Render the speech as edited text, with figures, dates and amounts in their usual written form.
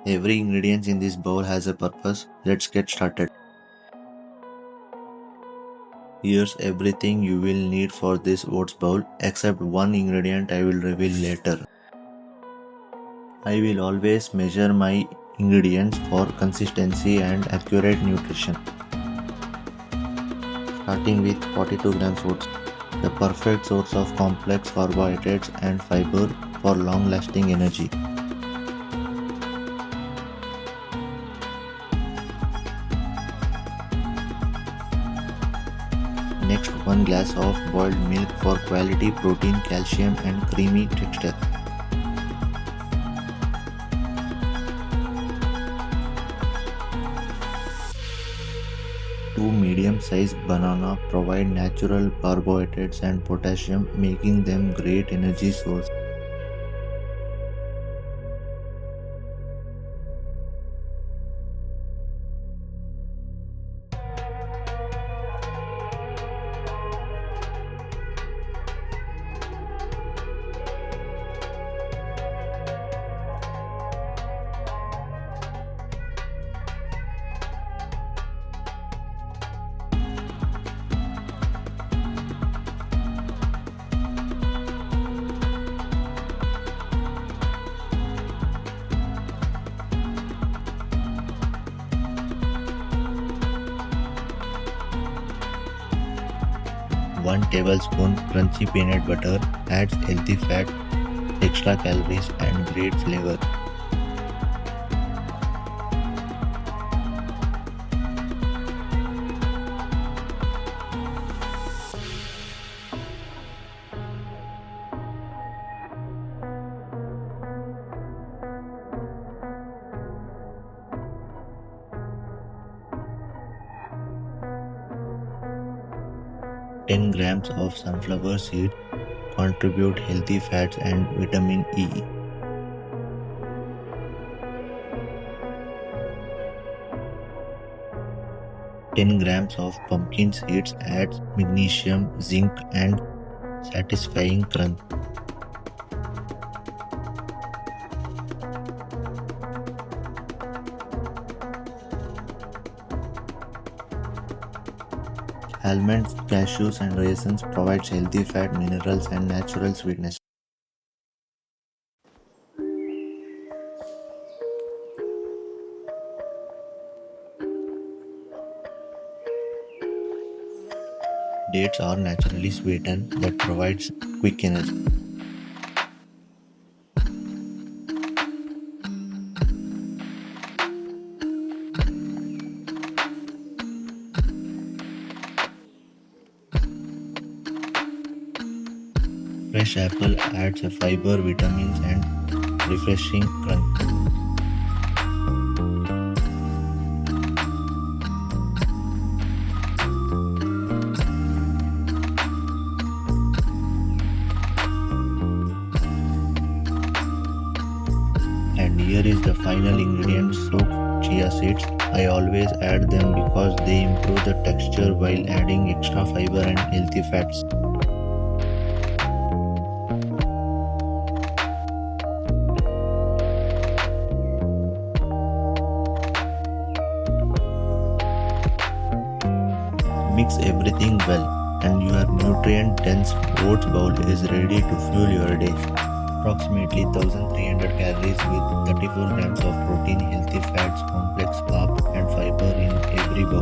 Every ingredient in this bowl has a purpose. Let's get started. Here's everything you will need for this oats bowl, except one ingredient I will reveal later. I will always measure my ingredients for consistency and accurate nutrition. Starting with 42 grams oats, the perfect source of complex carbohydrates and fiber for long-lasting energy. Next, 1 glass of boiled milk for quality protein, calcium and creamy texture. Two medium-sized banana provide natural carbohydrates and potassium, making them great energy source. One tablespoon crunchy peanut butter adds healthy fat, extra calories and great flavor. Ten grams of sunflower seed contribute healthy fats and vitamin E. Ten grams of pumpkin seeds adds magnesium, zinc and satisfying crunch. Almonds, cashews and raisins provides healthy fat, minerals and natural sweetness. Dates are naturally sweetened that provides quick energy. Fresh apple adds a fiber, vitamins and refreshing crunch. And here is the final ingredient, soaked chia seeds. I always add them because they improve the texture while adding extra fiber and healthy fats. Mix everything well and your nutrient-dense oats bowl is ready to fuel your day. Approximately 1300 calories with 34 grams of protein, healthy fats, complex carbs and fiber in every bowl.